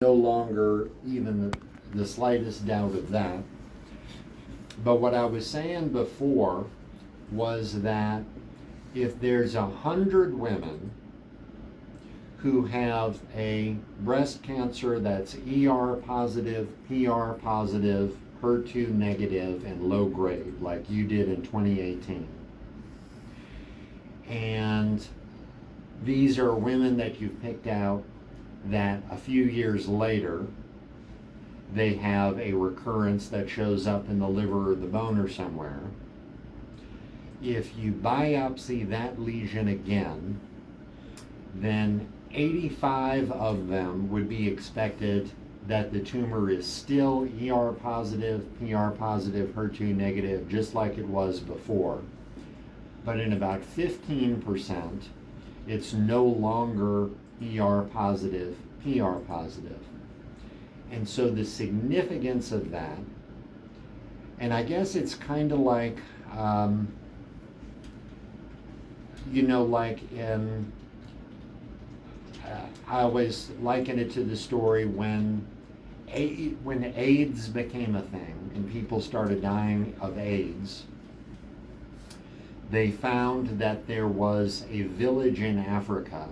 No longer even the slightest doubt of that. But what I was saying before was that if there's 100 women who have a breast cancer that's ER positive, PR positive, HER2 negative, and low grade, like you did in 2018, and these are women that you've picked out that a few years later they have a recurrence that shows up in the liver or the bone or somewhere. If you biopsy that lesion again, then 85 of them would be expected that the tumor is still ER positive, PR positive, HER2 negative, just like it was before. But in about 15%, it's no longer ER positive, PR positive. And so the significance of that, and I guess it's kind of like, like in, I always liken it to the story when AIDS became a thing and people started dying of AIDS. They found that there was a village in Africa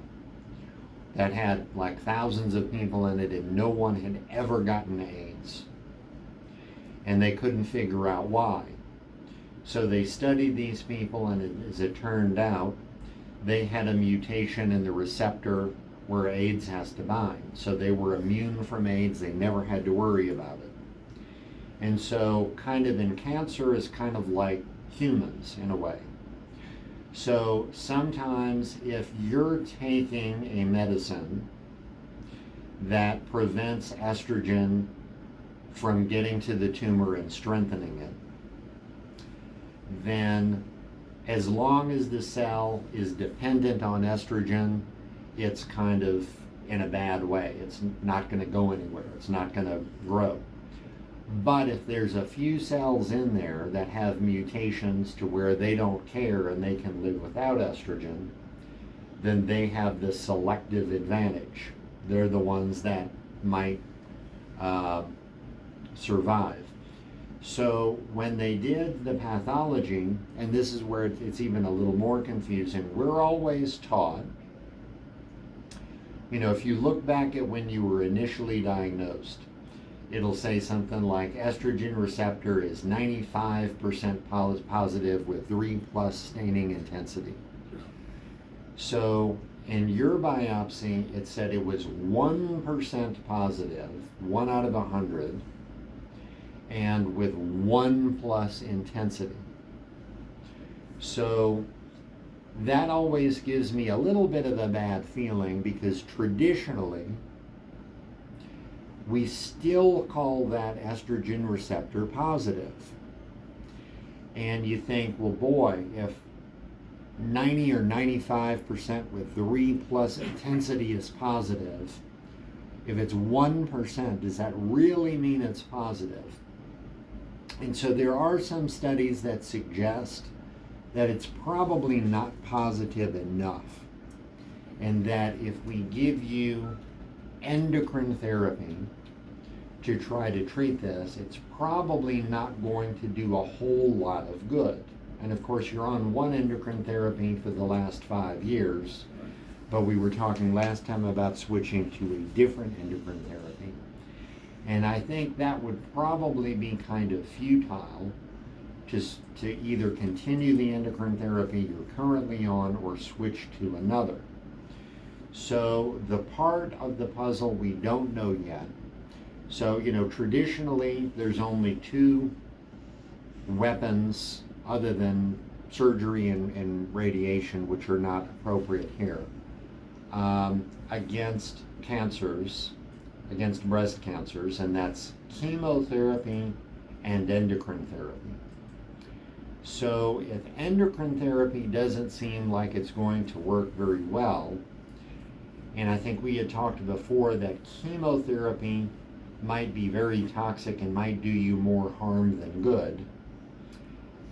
that had like thousands of people in it and no one had ever gotten AIDS. And they couldn't figure out why. So they studied these people, and as it turned out, they had a mutation in the receptor where AIDS has to bind. So they were immune from AIDS. They never had to worry about it. And so kind of in cancer is kind of like humans in a way. So sometimes if you're taking a medicine that prevents estrogen from getting to the tumor and strengthening it, then as long as the cell is dependent on estrogen, it's kind of in a bad way. It's not going to go anywhere. It's not going to grow. But if there's a few cells in there that have mutations to where they don't care and they can live without estrogen, then they have the selective advantage. They're the ones that might survive. So when they did the pathology, and this is where it's even a little more confusing, we're always taught, if you look back at when you were initially diagnosed, it'll say something like estrogen receptor is 95% positive with 3+ staining intensity. So in your biopsy, it said it was 1% positive, 1 out of 100, and with 1+ intensity. So that always gives me a little bit of a bad feeling, because traditionally, we still call that estrogen receptor positive. And you think, well, boy, if 90 or 95% with 3+ intensity is positive, if it's 1%, does that really mean it's positive? And so there are some studies that suggest that it's probably not positive enough, and that if we give you endocrine therapy to try to treat this, it's probably not going to do a whole lot of good. And of course, you're on one endocrine therapy for the last 5 years, but we were talking last time about switching to a different endocrine therapy. And I think that would probably be kind of futile just to either continue the endocrine therapy you're currently on or switch to another. So the part of the puzzle we don't know yet. So, traditionally there's only 2 weapons other than surgery and radiation, which are not appropriate here, against cancers, against breast cancers, and that's chemotherapy and endocrine therapy. So if endocrine therapy doesn't seem like it's going to work very well, and I think we had talked before that chemotherapy might be very toxic and might do you more harm than good,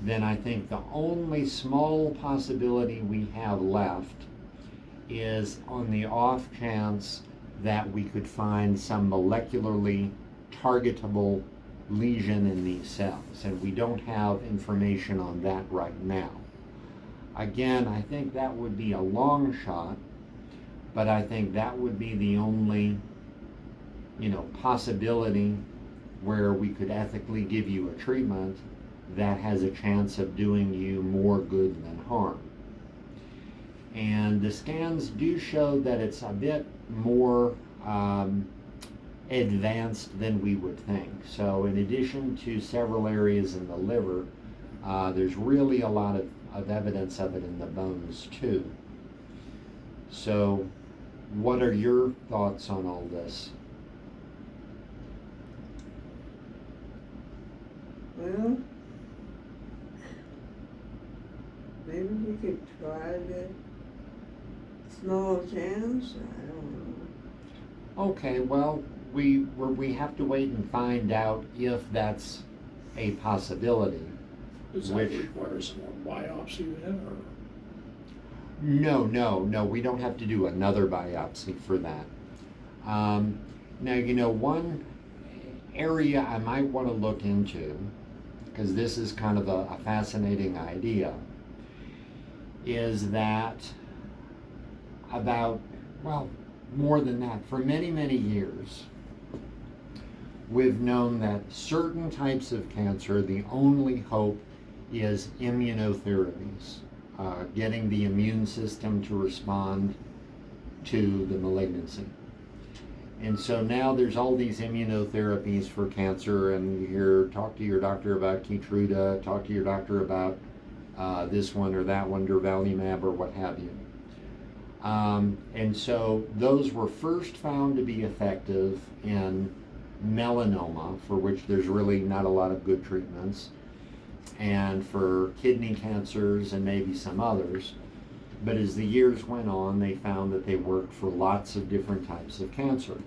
then I think the only small possibility we have left is on the off chance that we could find some molecularly targetable lesion in these cells, and we don't have information on that right now. Again, I think that would be a long shot, but I think that would be the only, possibility where we could ethically give you a treatment that has a chance of doing you more good than harm. And the scans do show that it's a bit more advanced than we would think. So in addition to several areas in the liver, there's really a lot of evidence of it in the bones too. So what are your thoughts on all this? Well, maybe we could try the small chance. I don't know. Okay, well, we have to wait and find out if that's a possibility. Does that require some more biopsy then, or? No, we don't have to do another biopsy for that. Now, one area I might want to look into, because this is kind of a fascinating idea, is that more than that, for many, many years, we've known that certain types of cancer, the only hope is immunotherapies, getting the immune system to respond to the malignancy. And so now there's all these immunotherapies for cancer, and you hear, talk to your doctor about Keytruda, talk to your doctor about this one or that one, durvalumab or what have you. And so those were first found to be effective in melanoma, for which there's really not a lot of good treatments, and for kidney cancers and maybe some others. But as the years went on, they found that they worked for lots of different types of cancer.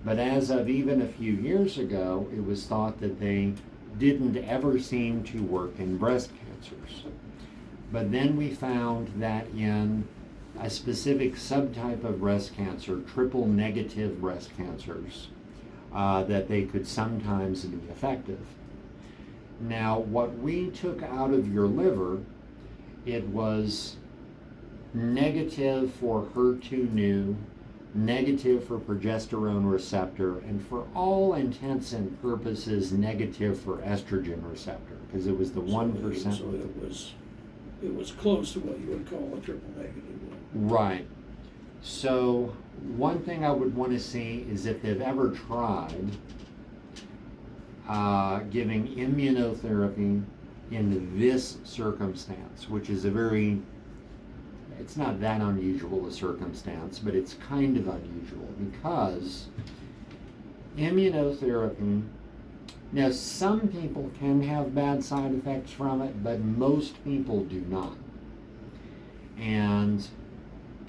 But as of even a few years ago, it was thought that they didn't ever seem to work in breast cancers. But then we found that in a specific subtype of breast cancer, triple negative breast cancers, that they could sometimes be effective. Now, what we took out of your liver, it was negative for HER2/neu, negative for progesterone receptor, and for all intents and purposes, negative for estrogen receptor, because it was the 1%. So it was close to what you would call a triple negative. Right. So one thing I would want to see is if they've ever tried giving immunotherapy in this circumstance, which is it's not that unusual a circumstance, but it's kind of unusual because immunotherapy, now some people can have bad side effects from it, but most people do not. And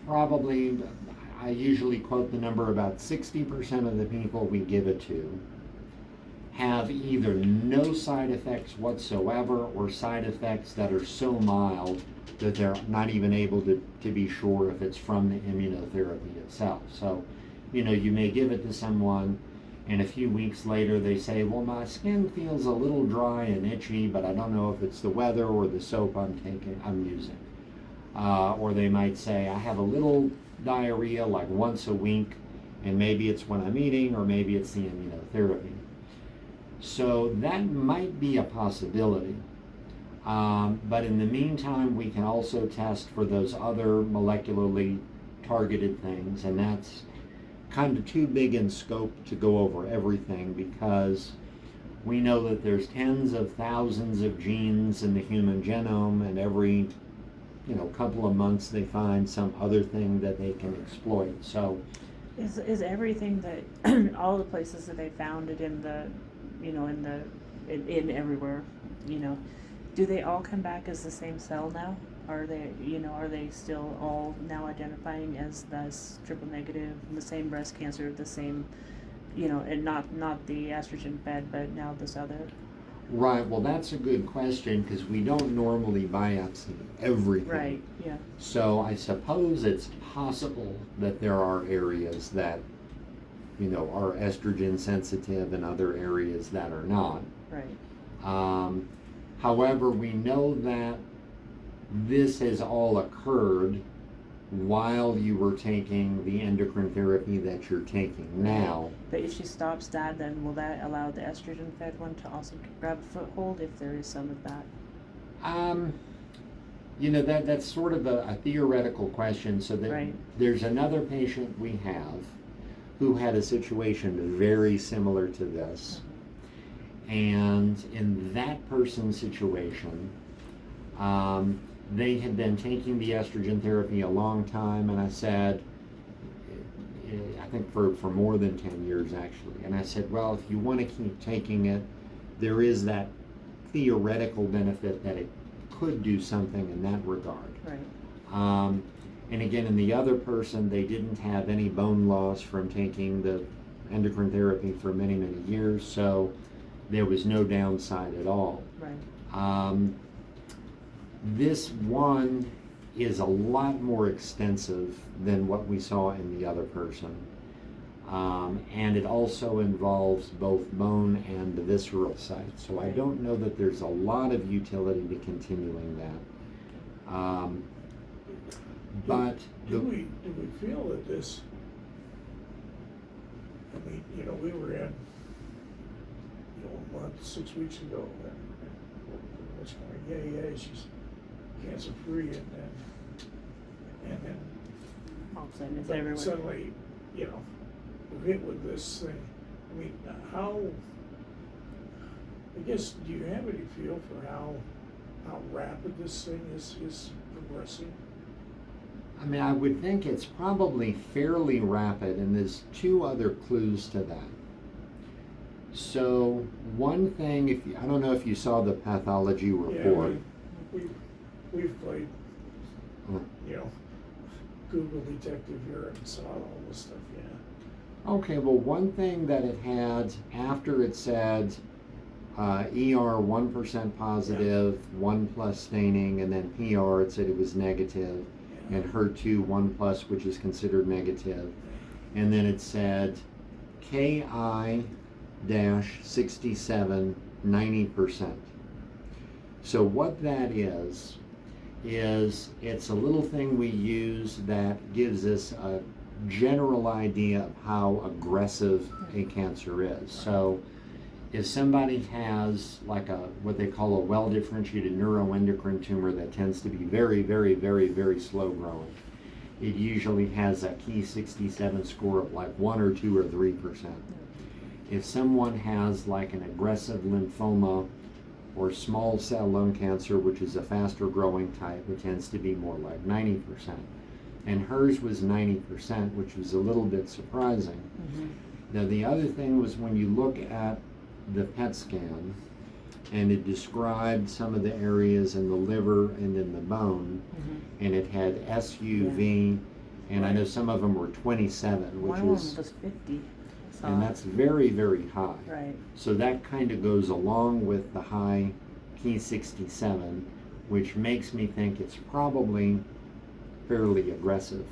probably, I usually quote the number, about 60% of the people we give it to have either no side effects whatsoever or side effects that are so mild that they're not even able to be sure if it's from the immunotherapy itself. So, you may give it to someone and a few weeks later they say, well, my skin feels a little dry and itchy, but I don't know if it's the weather or the soap I'm using. Or they might say, I have a little diarrhea like once a week, and maybe it's when I'm eating, or maybe it's the immunotherapy. So that might be a possibility. But in the meantime, we can also test for those other molecularly targeted things, and that's kind of too big in scope to go over everything, because we know that there's tens of thousands of genes in the human genome, and every couple of months they find some other thing that they can exploit. So is everything that all the places that they found it in the in everywhere, do they all come back as the same cell now? Are they still all now identifying as this triple negative, the same breast cancer, the same, and not the estrogen fed, but now this other? Right, well, that's a good question, because we don't normally biopsy everything. Right, yeah, So I suppose it's possible that there are areas that, are estrogen sensitive and other areas that are not. right, However, we know that this has all occurred while you were taking the endocrine therapy that you're taking now. but if she stops that, then will that allow the estrogen fed one to also grab a foothold if there is some of that? That's sort of a theoretical question. So that Right. there's another patient we have who had a situation very similar to this. And in that person's situation, they had been taking the estrogen therapy a long time, and I said, I think for more than 10 years actually, and I said, well, if you want to keep taking it, there is that theoretical benefit that it could do something in that regard. Right. And again, in the other person, they didn't have any bone loss from taking the endocrine therapy for many, many years, so there was no downside at all. Right. This one is a lot more extensive than what we saw in the other person. And it also involves both bone and the visceral site. So I don't know that there's a lot of utility to continuing that. But do we feel that this, I mean, we were in, a month, 6 weeks ago, and it's going, yeah, she's cancer free, and then All of a sudden it's but everywhere. suddenly, we're hit with this thing. I mean, I guess, do you have any feel for how rapid this thing is progressing? I mean, I would think it's probably fairly rapid, and there's two other clues to that. So one thing, I don't know if you saw the pathology report. Yeah, we've played, Google Detective here and saw all this stuff, yeah. Okay, well, one thing that it had after it said ER 1% positive, 1+ staining, and then PR, it said it was negative, and HER2 1+, which is considered negative, and then it said KI-67 90%. So what that is it's a little thing we use that gives us a general idea of how aggressive a cancer is. So if somebody has like what they call a well-differentiated neuroendocrine tumor that tends to be very, very, very, very slow growing, it usually has a Ki-67 score of like 1 or 2 or 3%. If someone has like an aggressive lymphoma or small cell lung cancer, which is a faster growing type, it tends to be more like 90%. And hers was 90%, which was a little bit surprising. Mm-hmm. Now the other thing was when you look at the PET scan, and it described some of the areas in the liver and in the bone, and it had SUV, and I know some of them were 27, which One of them is, was 50. and that's very, very high. Right. So that kind of goes along with the high Ki-67, which makes me think it's probably fairly aggressive.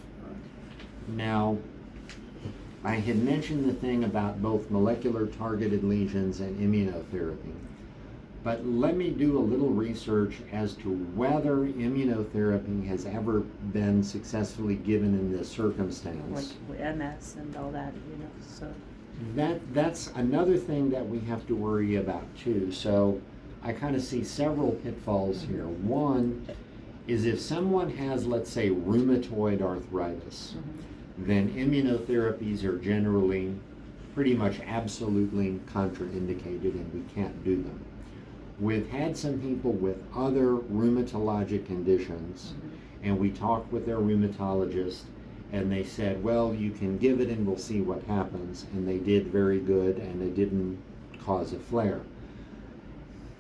Now, I had mentioned the thing about both molecular targeted lesions and immunotherapy, but let me do a little research as to whether immunotherapy has ever been successfully given in this circumstance. Like MS and all that, so. That's another thing that we have to worry about too. So I kind of see several pitfalls here. One is if someone has, let's say, rheumatoid arthritis, then immunotherapies are generally pretty much absolutely contraindicated and we can't do them. We've had some people with other rheumatologic conditions, and we talked with their rheumatologist, and they said, well, you can give it and we'll see what happens, and they did very good and it didn't cause a flare.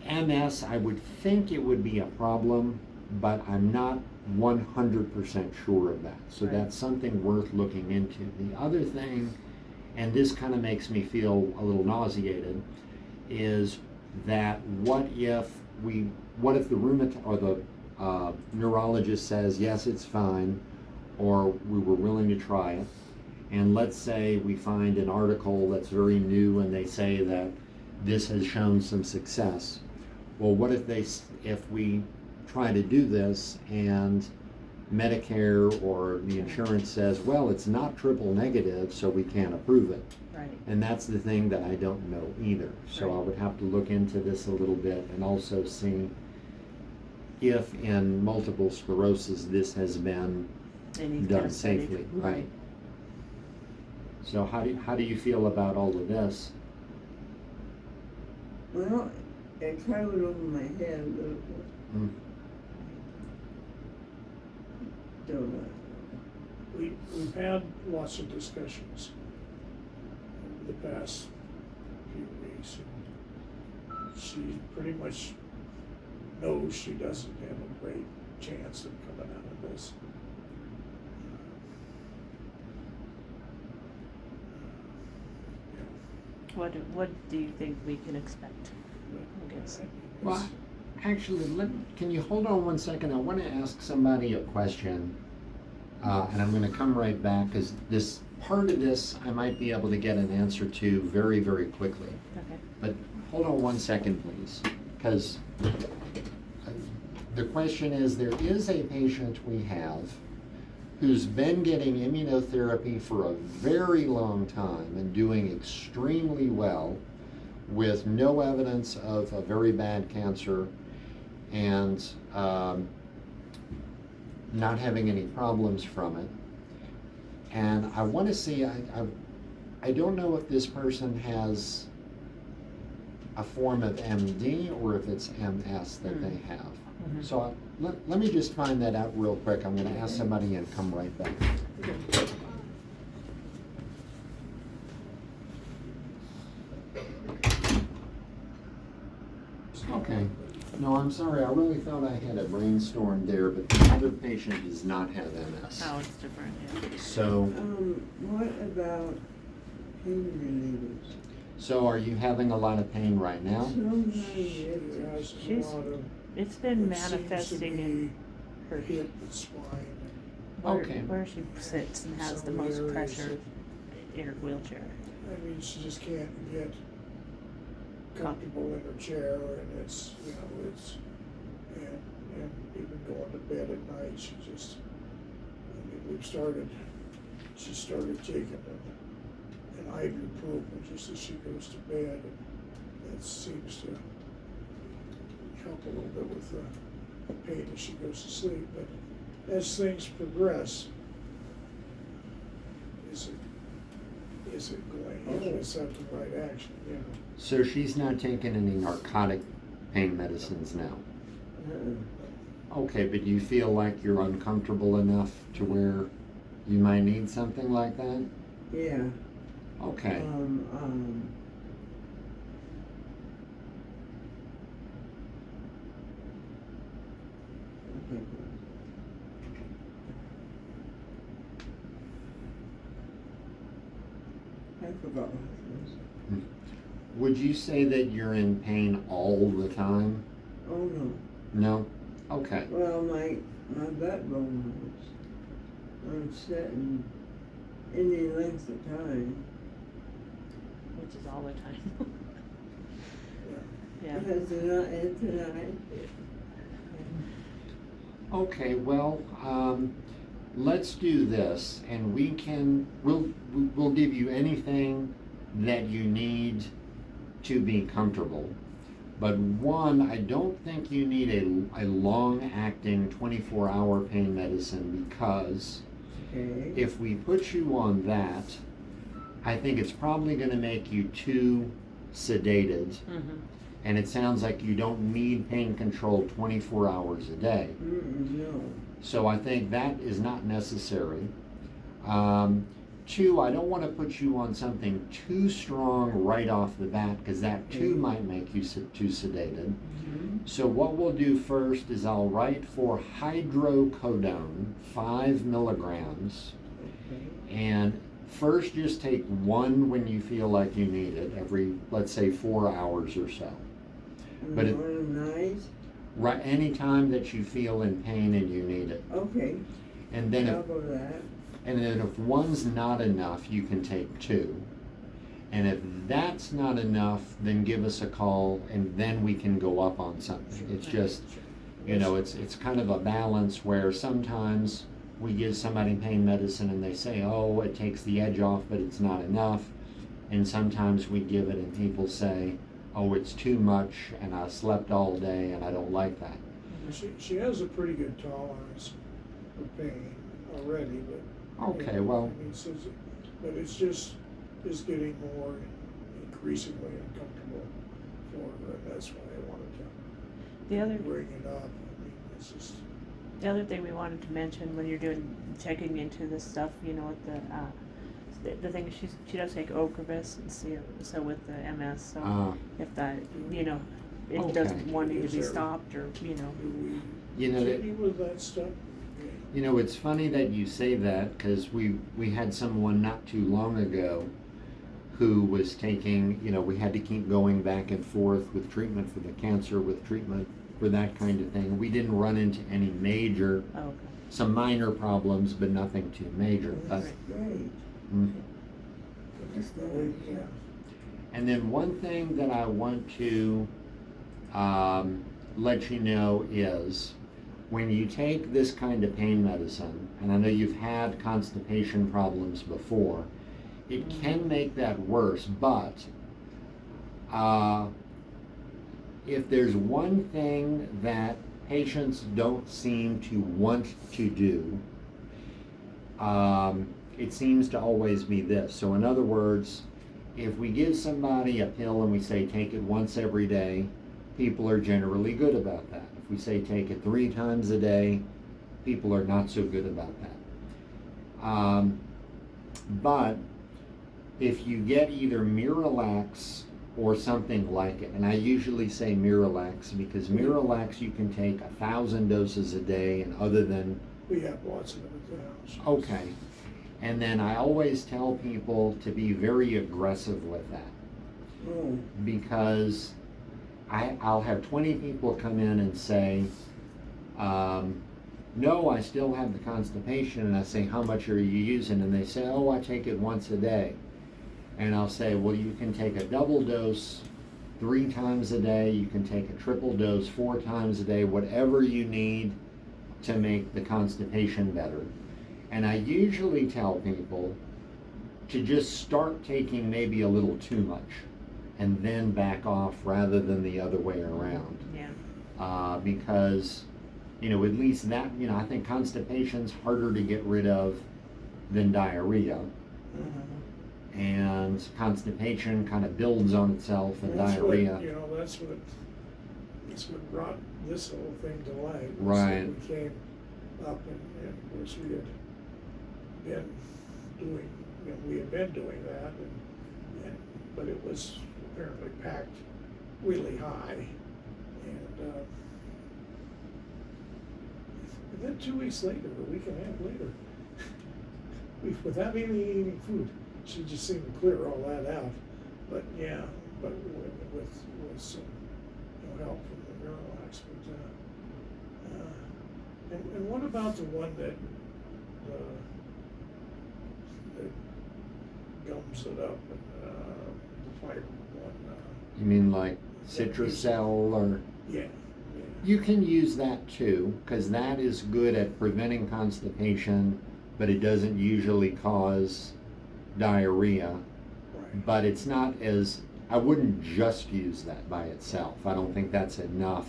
MS, I would think it would be a problem, but I'm not 100% sure of that. So Right. That's something worth looking into. The other thing, and this kind of makes me feel a little nauseated, is that what if the or the neurologist says, yes, it's fine, or we were willing to try it, and let's say we find an article that's very new and they say that this has shown some success. Well, what if we try to do this and Medicare or the insurance says, well, it's not triple negative, so we can't approve it. Right. And that's the thing that I don't know either. So Right. I would have to look into this a little bit and also see if in multiple sclerosis this has been Any kind done of study. safely. Right. So how do you feel about all of this? Well, it clouded over my head a little bit. Mm. Don't know. We've had lots of discussions over the past few weeks, and she pretty much knows she doesn't have a great chance of coming out of this. What do you think we can expect? I guess. Well, actually, can you hold on one second? I want to ask somebody a question, and I'm going to come right back because this part of this I might be able to get an answer to very, very quickly. Okay. But hold on one second, please, because the question is, there is a patient we have who's been getting immunotherapy for a very long time and doing extremely well with no evidence of a very bad cancer and not having any problems from it. And I want to see, I don't know if this person has a form of MD or if it's MS that they have. Mhm. So let me just find that out real quick. I'm going to ask somebody and come right back. Okay. No, I'm sorry. I really thought I had a brainstorm there, but the other patient does not have MS. Oh, it's different, yeah. So, What about pain relievers? so are you having a lot of pain right now? Sometimes She it's, has a She's- lot of, It's been it seems to manifesting in her hip and spine. Okay. where she sits and has the Some most areas pressure in her wheelchair. I mean, she just can't get comfortable in her chair, and it's, you know, and even going to bed at night, she just, I mean, she started taking an ibuprofen just as she goes to bed, and that seems to help a little bit with the pain as she goes to sleep, but as things progress, is it going, is that the right action, you know? So she's not taking any narcotic pain medicines now? Okay, but you feel like you're uncomfortable enough to where you might need something like that? yeah. Okay. I forgot what it was. Would you say that you're in pain all the time? Oh, no. No? Okay. Well, my butt bone hurts. I'm sitting any length of time. Which is all the time. Yeah. Because tonight, Okay, well, let's do this, and we'll give you anything that you need to be comfortable. But one, I don't think you need a long-acting 24-hour pain medicine, because okay. if we put you on that, I think it's probably going to make you too sedated. Mm-hmm. And it sounds like you don't need pain control 24 hours a day. No. So I think that is not necessary. Two, I don't want to put you on something too strong right off the bat, because that too might make you too sedated. Mm-hmm. So what we'll do first is I'll write for hydrocodone, 5 milligrams. Okay. And first just take one when you feel like you need it, every, let's say, 4 hours or so. But it, On nights? right, any time that you feel in pain and you need it. Okay, And then if, double that. and then if one's not enough, you can take two. And if that's not enough, then give us a call and then we can go up on something. It's just, you know, it's kind of a balance where sometimes we give somebody pain medicine and they say, oh, it takes the edge off, but it's not enough. And sometimes we give it and people say, oh, it's too much and I slept all day and I don't like that. She has a pretty good tolerance for pain already, but. Okay, you know, well, I mean, but it's just getting more increasingly uncomfortable for her, and that's why I wanted The other, to bring it up. I mean, it's just. the other thing we wanted to mention when you're checking into this stuff, you know, with the thing is she does take Ocrevus and so with the MS, so if that, you know, it Okay. doesn't want it to Is be there- stopped or, you know. Do we you know, that, continue with that stuff? you know, it's funny that you say that because we had someone not too long ago who was taking, you know, we had to keep going back and forth with treatment for the cancer, with treatment for that kind of thing. We didn't run into any major, Oh, okay. some minor problems, but nothing too major. That's great. Mm. That's good. Yeah. And then one thing that I want to let you know is when you take this kind of pain medicine, and I know you've had constipation problems before, it can make that worse, but if there's one thing that patients don't seem to want to do, it seems to always be this. So in other words, if we give somebody a pill and we say take it once every day, people are generally good about that. If we say take it 3 times a day, people are not so good about that. But if you get either Miralax or something like it, and I usually say Miralax because Miralax you can take 1,000 doses a day, and other than We have lots of it at the house. okay. And then I always tell people to be very aggressive with that Oh, because I'll have 20 people come in and say, no, I still have the constipation, and I say, how much are you using? And they say, oh, I take it once a day. And I'll say, well, you can take a double dose 3 times a day, you can take a triple dose 4 times a day, whatever you need to make the constipation better. And I usually tell people to just start taking maybe a little too much and then back off rather than the other way around. Yeah. Because, you know, at least that, you know, I think constipation's harder to get rid of than diarrhea. And constipation kind of builds on itself, and That's diarrhea. What, you know, that's what brought this whole thing to light. was that Right. We came up and of course we had been doing, you know, we had been doing that but it was apparently packed really high. And then 2 weeks later, a week and a half later, without even eating food, she just seemed to clear all that out. But yeah, but with some help from the Miralax. And what about the one that gums it up and the fiber one? You mean like Citracel or? Yeah. You can use that too, because that is good at preventing constipation, but it doesn't usually cause diarrhea. Right. But it's not as, I wouldn't just use that by itself. I don't think that's enough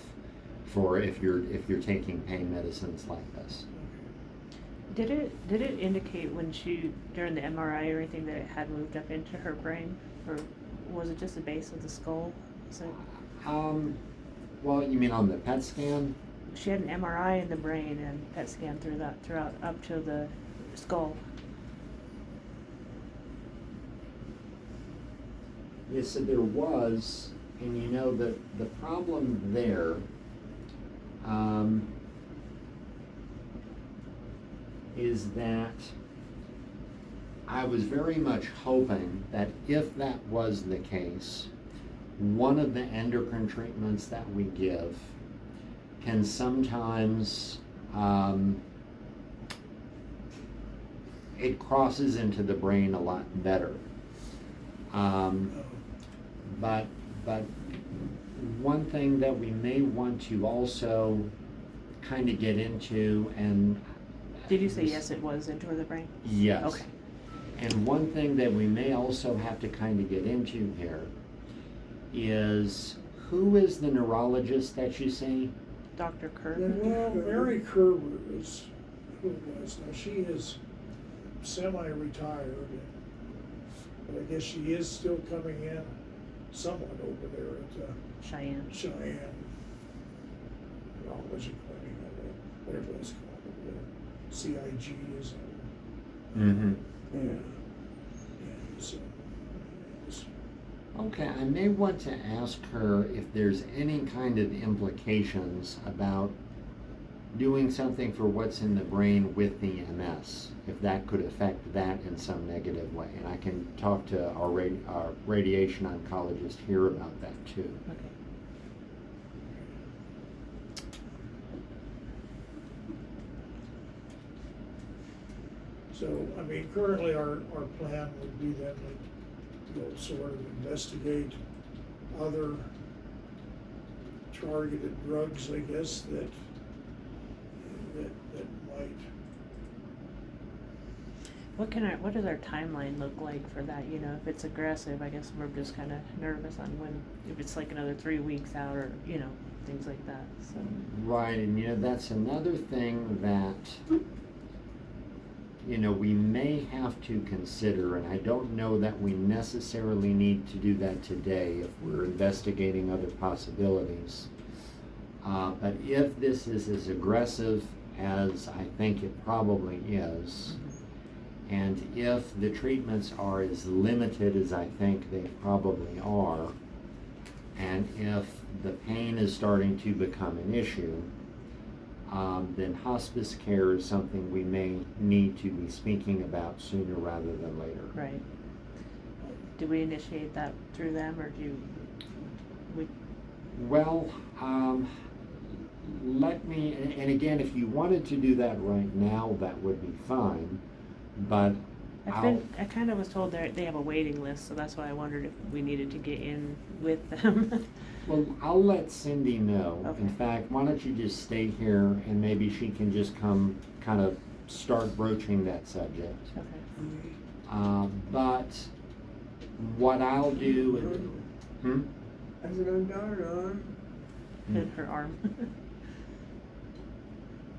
for if you're taking pain medicines like this. Did it indicate when she, during the MRI or anything, that it had moved up into her brain? Or was it just the base of the skull? Is it, Well, you mean on the PET scan? she had an MRI in the brain and PET scan throughout up to the skull. Yes, so there was, and you know that the problem there is that I was very much hoping that if that was the case, one of the endocrine treatments that we give can sometimes it crosses into the brain a lot better. But one thing that we may want to also kind of get into, and Did you say yes, it was into the brain? yes. Okay. And one thing that we may also have to kind of get into here is, who is the neurologist that you see? Dr. Kerr? Well, Mary Kerber is who it was. Now, she is semi-retired, but I guess she is still coming in somewhat over there at Cheyenne. Oncology Clinic, whatever it's called, CIG is it? Mm-hmm. Yeah. So, Okay, I may want to ask her if there's any kind of implications about doing something for what's in the brain with the MS, if that could affect that in some negative way. And I can talk to our radiation oncologist here about that too. Okay. So, I mean, currently our plan would be then to sort of investigate other targeted drugs, I guess, that might. What does our timeline look like for that? You know, if it's aggressive, I guess we're just kind of nervous on if it's like another 3 weeks out, or, you know, things like that, so. Right, and that's another thing that, we may have to consider, and I don't know that we necessarily need to do that today if we're investigating other possibilities. But if this is as aggressive as I think it probably is, and if the treatments are as limited as I think they probably are, and if the pain is starting to become an issue, then hospice care is something we may need to be speaking about sooner rather than later. Right. Do we initiate that through them, or we? Well, let me, and again, if you wanted to do that right now, that would be fine, but I kind of was told they have a waiting list, so that's why I wondered if we needed to get in with them. Well, I'll let Cindy know. Okay. In fact, why don't you just stay here and maybe she can just come kind of start broaching that subject. Okay. But what I'll do, I said, I'm darn on. Her arm.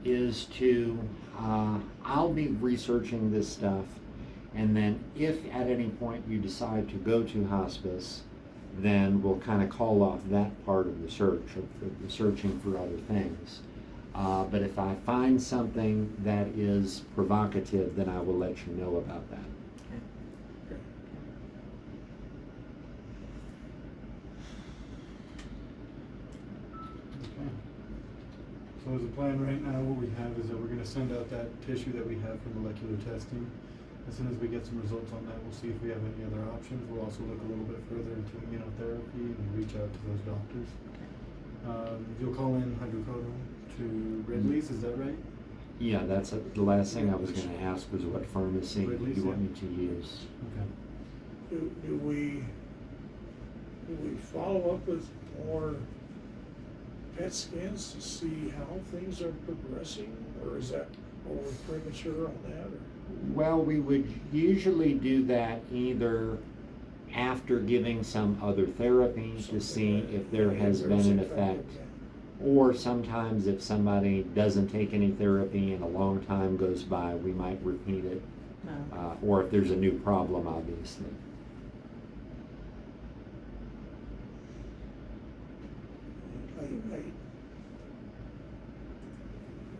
is to, I'll be researching this stuff, and then if at any point you decide to go to hospice, then we'll kind of call off that part of the search, of the searching for other things. But if I find something that is provocative, then I will let you know about that. Okay. So as a plan right now, what we have is that we're gonna send out that tissue that we have from molecular testing. As soon as we get some results on that, we'll see if we have any other options. We'll also look a little bit further into immunotherapy and reach out to those doctors. You'll call in hydrocodone to Ridley's, is that right? Yeah, that's the last thing I was going to ask was what pharmacy Ridley's, you want yeah. me to use. Okay. Do we follow up with more PET scans to see how things are progressing, or is that, are we premature on that, or? Well, we would usually do that either after giving some other therapy to see if there has been an effect, or sometimes if somebody doesn't take any therapy and a long time goes by, we might repeat it, No. or if there's a new problem, obviously. I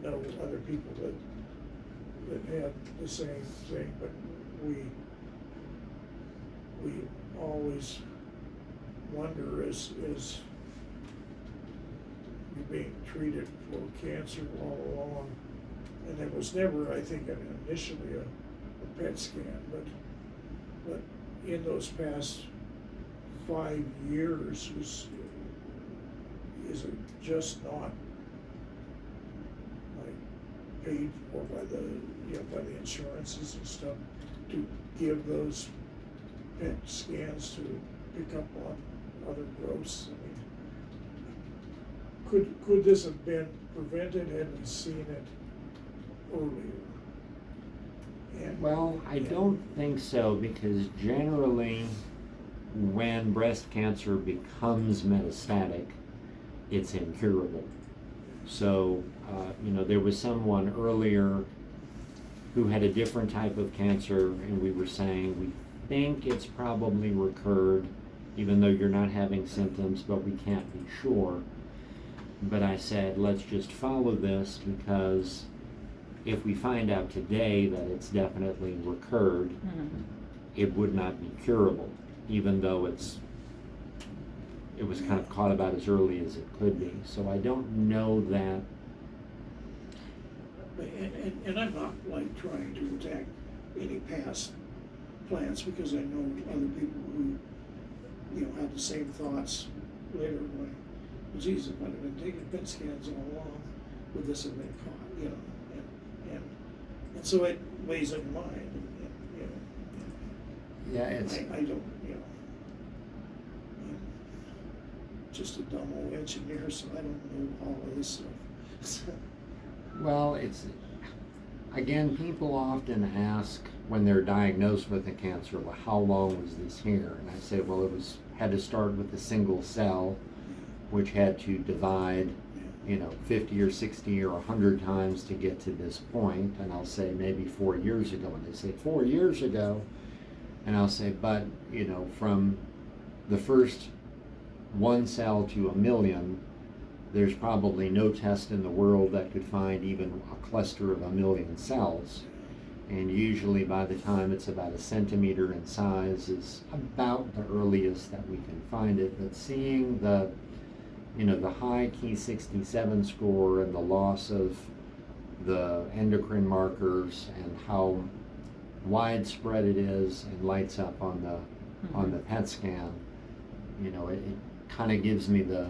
know other people that had the same thing, but we always wonder, is you're being treated for cancer all along, and there was never, I think, initially a PET scan, but in those past 5 years is it just not like paid for by the, by the insurances and stuff to give those PET scans to pick up on other growths? I mean, could this have been prevented had we seen it earlier? And, Well, I don't think so, because generally, when breast cancer becomes metastatic, it's incurable. So, there was someone earlier who had a different type of cancer, and we were saying, we think it's probably recurred, even though you're not having symptoms, but we can't be sure. But I said, let's just follow this, because if we find out today that it's definitely recurred, it would not be curable, even though it was kind of caught about as early as it could be. So I don't know that. And I'm not like trying to attack any past plans, because I know other people who, had the same thoughts later, going, geez, if I'd have been taking PET scans all along, would this have been caught, and so it weighs in your mind, Yeah, it's. I don't, I'm just a dumb old engineer, so I don't know all of this stuff. Well, it's, again, people often ask when they're diagnosed with a cancer, well, how long was this here? And I say, well, had to start with a single cell, which had to divide, 50 or 60 or 100 times to get to this point. And I'll say maybe 4 years ago. And they say 4 years ago. And I'll say, but, from the first 1 cell to 1,000,000, there's probably no test in the world that could find even a cluster of 1,000,000 cells. And usually by the time it's about 1 centimeter in size is about the earliest that we can find it. But seeing the high Ki-67 score and the loss of the endocrine markers and how widespread it is and lights up on the PET scan, it kind of gives me the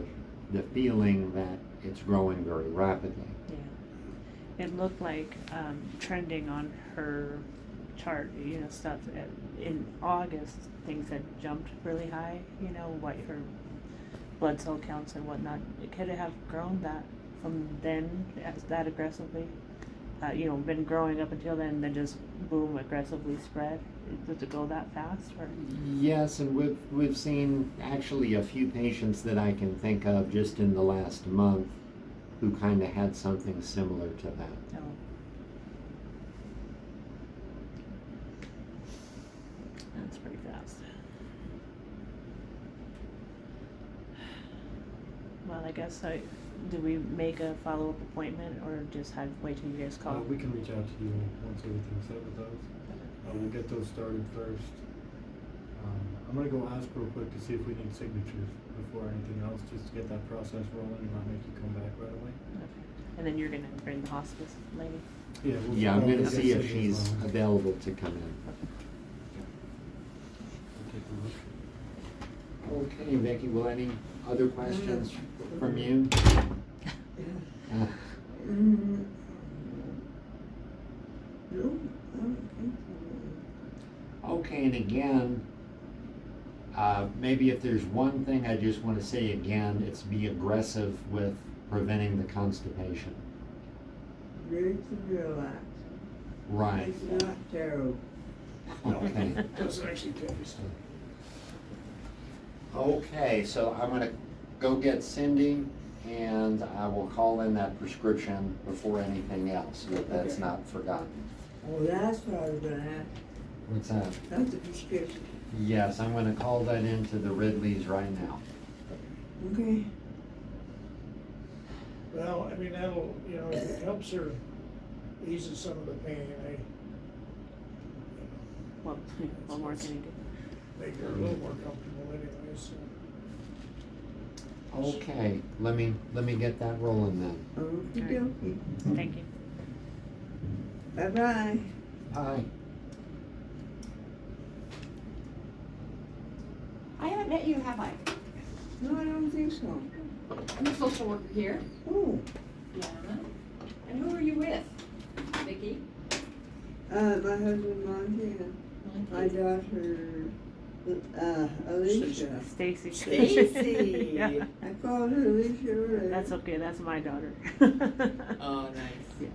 feeling that it's growing very rapidly. Yeah. It looked like trending on her chart, stuff in August, things had jumped really high, what her blood cell counts and whatnot. Could it have grown that from then that aggressively? Been growing up until then just boom, aggressively spread? Does it go that fast? Or? Yes, and we've seen actually a few patients that I can think of just in the last month who kind of had something similar to that. No. That's pretty fast. Well, I guess do we make a follow-up appointment or just wait till you guys call? We can reach out to you once everything's set with those. We'll get those started first. I'm gonna go ask real quick to see if we need signatures before anything else, just to get that process rolling and not make you come back right away. Okay. And then you're gonna bring the hospice lady? Yeah, Yeah, I'm probably going to get see if signatures she's on it. available to come in. We'll take a look. Okay, Vicki, will any other questions from you? No, I don't think so. Okay, and again, maybe if there's one thing I just want to say again, it's be aggressive with preventing the constipation. Very to relax. Right. It's not terrible. Okay. It doesn't actually taste. Okay, so I'm gonna go get Cindy and I will call in that prescription before anything else, so that that's not forgotten. Oh, that's what I was gonna ask. What's that? That's the prescription. Yes, I'm gonna call that into the Ridleys right now. Okay. Well, I mean, that'll, if it helps her eases some of the pain, Well, what more can you do? make her a little more comfortable anyway, so. Okay, let me get that rolling then. Okey dokey. Thank you. Bye-bye. Hi. I haven't met you, have I? No, I don't think so. I'm a social worker here. Oh, Yeah. And who are you with? Vicki? my husband Montana, my daughter, Alicia. Stacy. Stacy. Yeah. I called her Alicia earlier. That's okay, that's my daughter. Oh, nice. Yeah.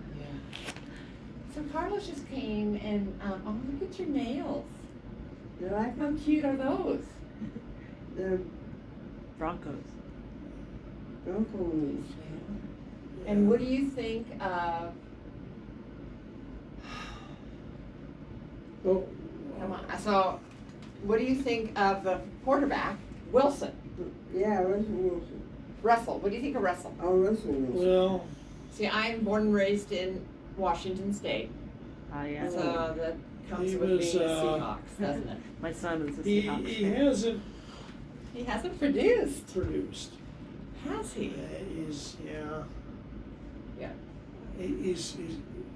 So Carlos just came and, oh, look at your nails. Did I How come? cute are those? The Broncos. Broncos. And what do you think of, Oh, come on, so what do you think of the quarterback, Wilson? Yeah, Russell Wilson. Russell, what do you think of Russell? Oh, Russell Wilson. well, See, I'm born and raised in Washington State, Ah, yeah. so that comes He with was, being a Seahawks, doesn't it? My son is a he Seahawks he fan. hasn't He hasn't produced, produced. has he? He's, yeah. Yeah. He's,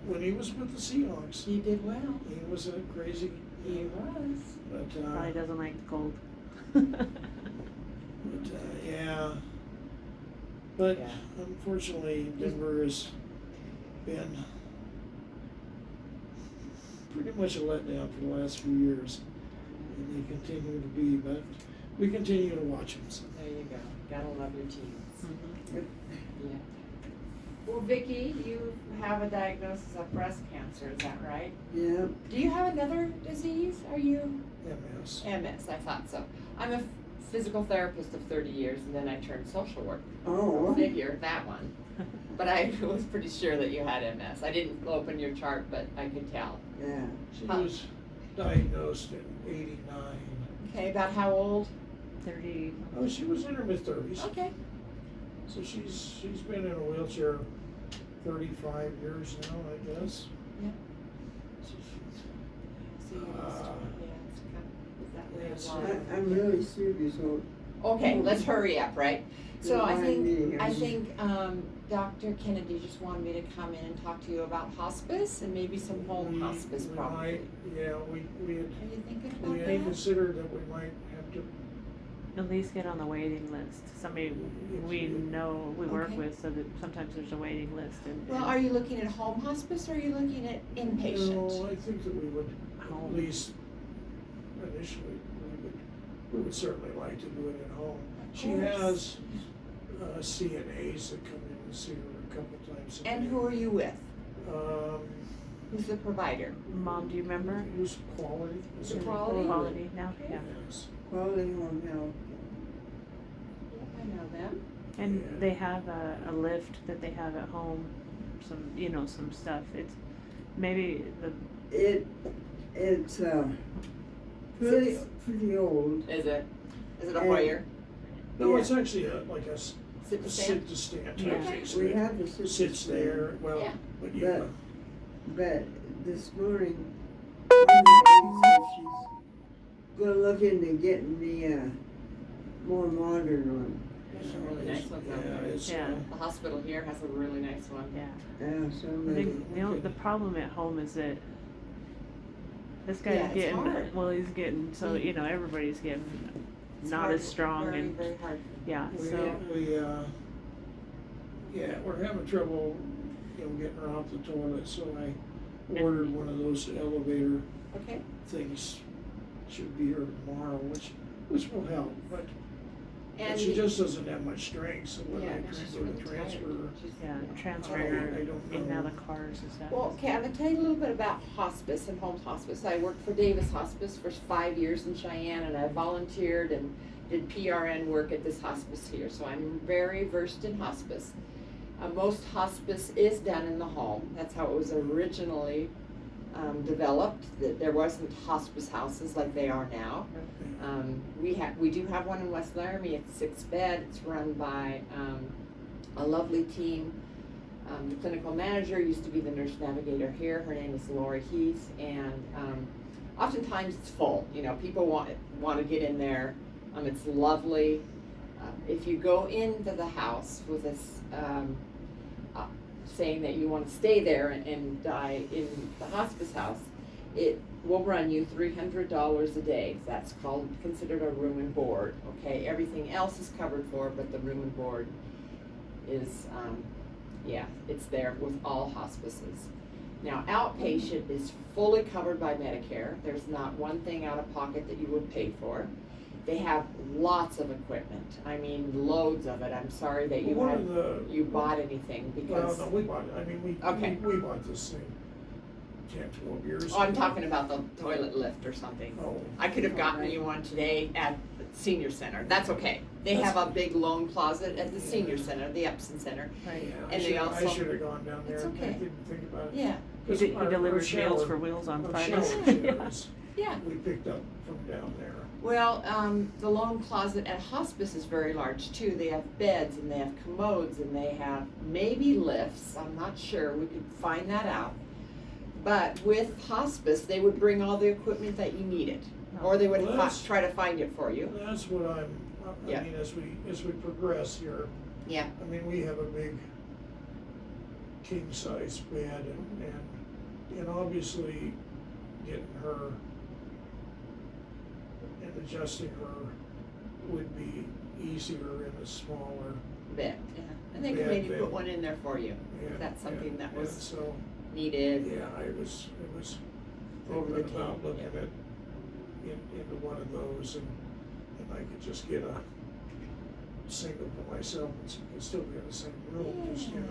when he was with the Seahawks, He did well. he was a crazy, He was. but, Probably doesn't like the cold. yeah. But Yeah. unfortunately, Denver has been pretty much a letdown for the last few years. And they continue to be, but we continue to watch them. So. There you go. Gotta love your teams. Mhm. Yeah. Well, Vicki, you have a diagnosis of breast cancer, is that right? Yeah. Do you have another disease? Are you? MS. MS, I thought so. I'm a physical therapist of 30 years and then I turned social work. Oh. Figure that one. But I was pretty sure that you had MS. I didn't open your chart, but I could tell. Yeah. She was diagnosed in '89. Okay, about how old? 30. Oh, she was in her mid-30s. Okay. So she's been in a wheelchair 35 years now, I guess. Yeah. So So you're used to it, yeah, it's kind of that way of Yes. life. I'm really serious. So Okay, let's hurry up, right? So I Remind me, think, Dr. Kennedy just wanted me to come in and talk to you about hospice and maybe some home hospice we probably. might, yeah, we had, Are you thinking we about had that? considered that we might have to, At least get on the waiting list. Somebody we know, we work Okay. with, so that sometimes there's a waiting list and. Well, are you looking at home hospice or are you looking at inpatient? no, I think that we would, Home. at least initially, we would certainly like to do it at home. She course. has CNAs that come in and see her a couple times a And day. who are you with? Um, Who's the provider? Mom, do you remember? who's Quality? Is The her name Quality? Quality now? Yeah. Yes. quality home health. Yep, I know them. And Yeah. they have a lift that they have at home, some stuff. It's maybe It's pretty old. Is it? Is it a And- Hoyer? No, Yeah. it's actually like a Sit to stand? sit to stand Yeah. type thing. So We it have the system. sits there, well, Yeah. but you, But- But this morning, one lady said she's gonna look into getting the more modern one. There's some really nice ones out yeah, there. it's, Yeah. The hospital here has a really nice one. Yeah. Yeah, I somebody. think the problem at home is that this guy's Yeah, it's getting hard. well. He's getting so everybody's getting It's not hard, as strong very, and very hard. yeah. we, So we're having trouble, getting her off the toilet, so I ordered one of those elevator Okay. things. Should be here tomorrow, which will help, but And she just doesn't have much strength, so whether yeah, I she's transfer really the transfer. tired. She's- yeah, transfer I her don't in and out know. of cars and stuff. Well, okay, I'm gonna tell you a little bit about hospice and home hospice. I worked for Davis Hospice for 5 years in Cheyenne, and I volunteered and did PRN work at this hospice here, so I'm very versed in hospice. Most hospice is done in the home. That's how it was originally developed. That there wasn't hospice houses like they are now. We do have one in West Laramie. It's 6-bed. It's run by a lovely team. The clinical manager used to be the nurse navigator here. Her name is Lori Heath, and oftentimes it's full. People want to get in there. It's lovely. If you go into the house with this saying that you want to stay there and die in the hospice house, it will run you $300 a day. That's considered a room and board, okay? Everything else is covered for, but the room and board is, it's there with all hospices. Now, outpatient is fully covered by Medicare. There's not one thing out of pocket that you would pay for. They have lots of equipment. I mean, loads of it. I'm sorry that you bought anything because. Well, no, we bought it. I mean, Okay. we bought this thing 10, 12 years ago. Oh, I'm talking about the toilet lift or something. Oh. I could have gotten you one today at the senior center. That's okay. They have a big loan closet at the senior center, the Epson Center. Right. Yeah, And they I also- should have gone down there. It's okay. I didn't think about it. Yeah, He, he delivers Meals for Wheels on Fridays. Fridays. yeah. We picked up from down there. Well, the loan closet at hospice is very large too. They have beds and they have commodes and they have maybe lifts. I'm not sure. We could find that out. But with hospice, they would bring all the equipment that you needed, or they would Well, that's- try to find it for you. That's what I Yeah. mean, as we progress here, Yeah. I mean, we have a big king size bed and obviously getting her and adjusting her would be easier in a smaller. Bed, yeah. And they could Bed, maybe bed. put one in there for you, Yeah, if that's something that was so, needed. yeah, it was Over the thinking about top, looking yeah. at into one of those and I could just get a single for myself and so we could still be in the same room, just, you know.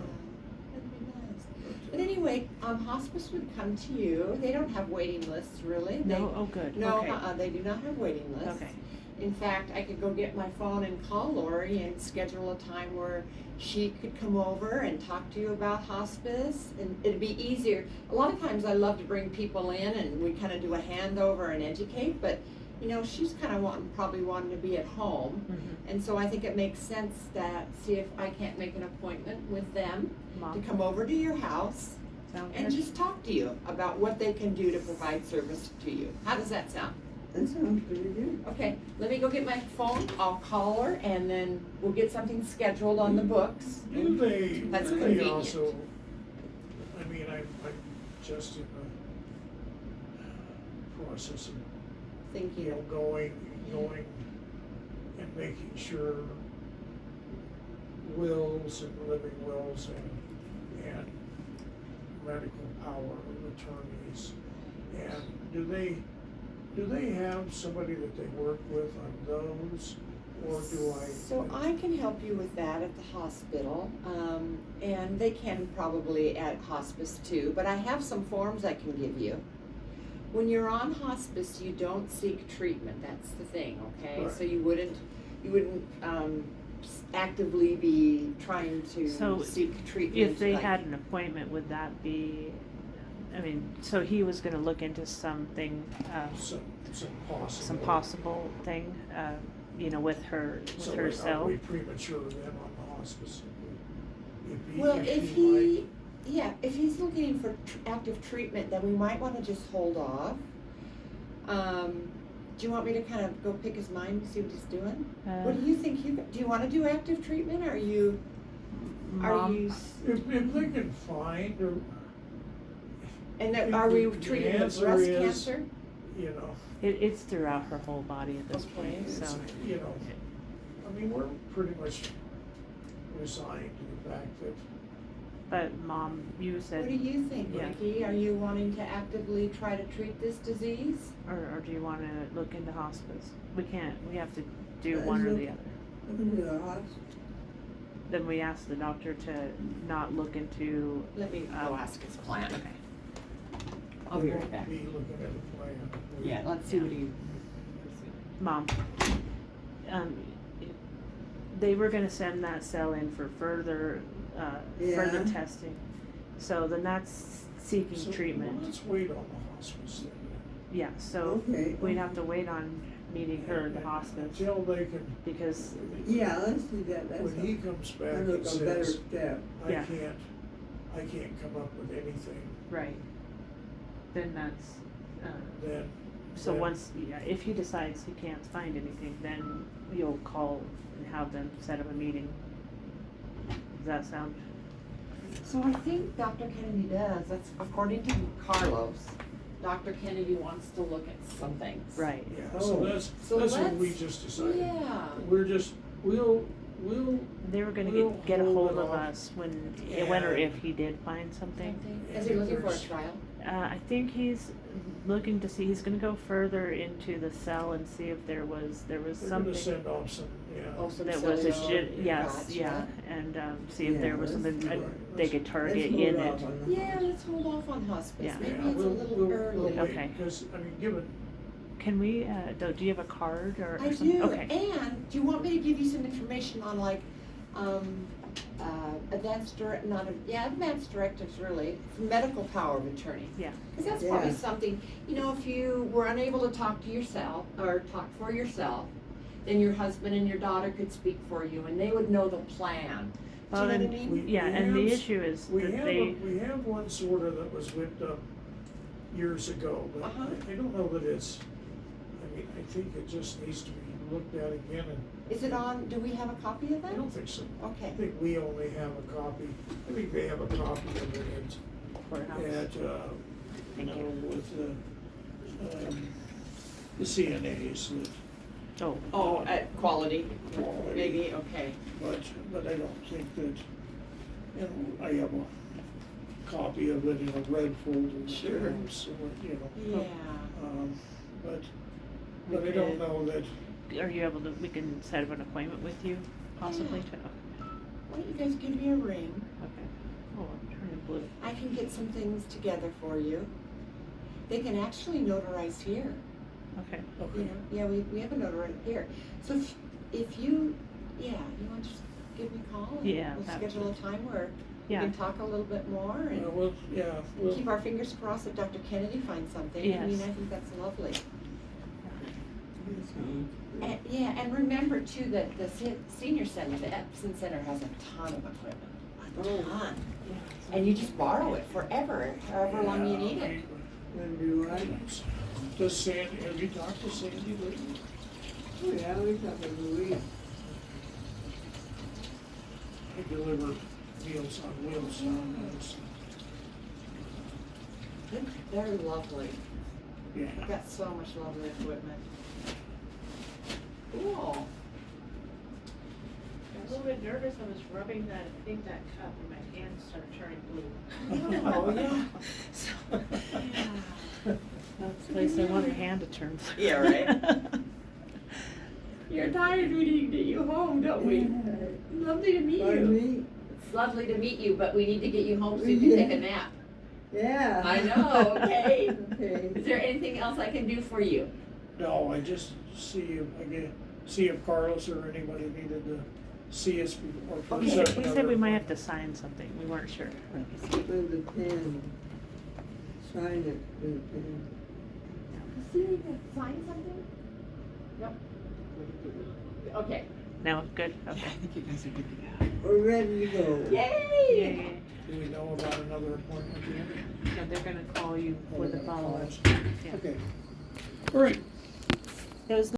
That'd be nice. but, But anyway, hospice would come to you. They don't have waiting lists really. No, oh, good, No, okay. they do not have waiting lists. Okay. In fact, I could go get my phone and call Lori and schedule a time where she could come over and talk to you about hospice, and it'd be easier. A lot of times I love to bring people in and we kind of do a handover and educate, but you know, she's kind of probably wanting to be at home. Mhm. And so I think it makes sense that, see if I can't make an appointment with them Mom, to come over to your house sound and good? just talk to you about what they can do to provide service to you. How does that sound? That sounds pretty good. Okay, let me go get my phone, I'll call her, and then we'll get something scheduled on the books. Do they, That's do they convenient. also, I mean, I'm just in the process of, Thinking you know, going and making sure wills and living wills and medical power of attorneys. And do they have somebody that they work with on those, or do I? So I can help you with that at the hospital, and they can probably at hospice too, but I have some forms I can give you. When you're on hospice, you don't seek treatment, that's the thing, okay? Right. So you wouldn't actively be trying So to seek treatment. If they like- had an appointment, would that be, I mean, so he was gonna look into something, Some possible. some possible thing, you know, with her, So with are herself? we premature then on the hospice? Well, if he, might- if he's looking for active treatment, then we might wanna just hold off. Do you want me to kind of go pick his mind and see what he's doing? What do you think do you wanna do active treatment, or are you, Mom, If they can find, or, and then, are we The treating the answer breast is- cancer? you know. it's throughout her whole body at this point, it's, so. you know, I mean, we're pretty much resigned to the fact that, But Mom, you What do said, you think, Yeah. Nikki? Are you wanting to actively try to treat this disease? or do you wanna look into hospice? We have to do Let's one or look- the other. Look into the hospital. Then we asked the doctor to not look into, Let me go ask his plan. okay. I'll be we right won't back. be looking at a plan. Yeah, let's see what he. Mom, they were gonna send that cell in for further Yeah. testing. So then that's seeking So, treatment. well, let's wait on the hospice thing. Yeah, so Okay. we'd have to wait on meeting her in the hospice Until they can. because, Yeah, let's do that. That's When he comes back I and look a better says, step. Yeah. I can't come up with anything, right, then that's, then. so then- once, yeah, if he decides he can't find anything, then you'll call and have them set up a meeting. Does that sound? So I think Dr. Kennedy does, that's according to Carlos. Dr. Kennedy wants to look at some things. Right. Yeah, so Oh. that's So what we let's- just decided. Yeah. We'll They were gonna We'll get a hold hold it of off. us when or if he did find something. Is he looking for a trial? I think he's looking to see, he's gonna go further into the cell and see if there was they're gonna something send off some, Oh, some that was a cellular- yes, Gotcha. yeah, and, see if there was Yeah, something let's- they could target Let's in hold it. off on the Yeah, let's hold off on hospice. Yeah. Maybe Yeah, it's a little we'll early. wait, Okay. because, I mean, given, Can we, do you have a card or I something? do, Okay. and do you want me to give you some information on like, advanced directives really, medical power of attorney? Yeah. Cause that's probably Yeah. something, you know, if you were unable to talk to yourself, or talk for yourself, then your husband and your daughter could speak for you, and they would know the plan. Do Well, you know what I then mean? we Yeah, and the have- issue is we that have, they, we have one sort of that was whipped up years ago, but Uh-huh. I don't know that it's, I mean, I think it just needs to be looked at again, and Is it on, do we have a copy of I that? don't think so. I Okay. think we only have a copy, I think they have a copy of it courthouse. at, Thank you. with the CNAs, that- Oh, Oh, at quality, Quality. maybe, okay. but I don't think that, you know, I have a copy of it in a red folder. Sure. So, you know, Yeah. but We I don't could- know that, Are you able to, we can set up an appointment with you possibly to, Why don't you guys give me a ring? okay. Oh, I'm turning blue. I can get some things together for you. They can actually notarize here, Okay. you okay, know, yeah, we have a notary here. So if you, you want to just give me a call and Yeah, we'll that schedule a time where we Yeah. can talk a little bit more and well, yeah, well, keep our fingers crossed that Dr. Kennedy finds something. I mean, Yes. I think that's lovely. Sounds And, yeah, and remember too that the senior center, the Epson Center has a ton of equipment, a Oh. ton. And you just borrow it forever, however long you need it. When do I? Does Sandy, have you talked to Sandy lately? Oh, yeah, we talked to Louise. I deliver Meals on Wheels nowadays. They're lovely. Yeah. I've got so much lovely equipment. Cool. I was a little bit nervous, I was rubbing that cup and my hands started turning blue. Oh, yeah. That's the place I want your hand to turn. Yeah, right. You're tired, we need to get you home, don't we? Lovely to meet Pardon you. me? It's lovely to meet you, but we need to get you home so you can take a nap. Yeah. I know, okay? Okay. Is there anything else I can do for you? No, I just see if Carlos or anybody needed to see us before. for Okay. He set said another we might have to appointment. sign something, we weren't sure. With the pen. Sign it with the pen. See, you can sign something? Nope. Okay. No, good, okay. We're ready to go. Yay! Yay. Do we know about another appointment yet? So they're gonna call you for the follow-up. Yeah. Okay. All right. It was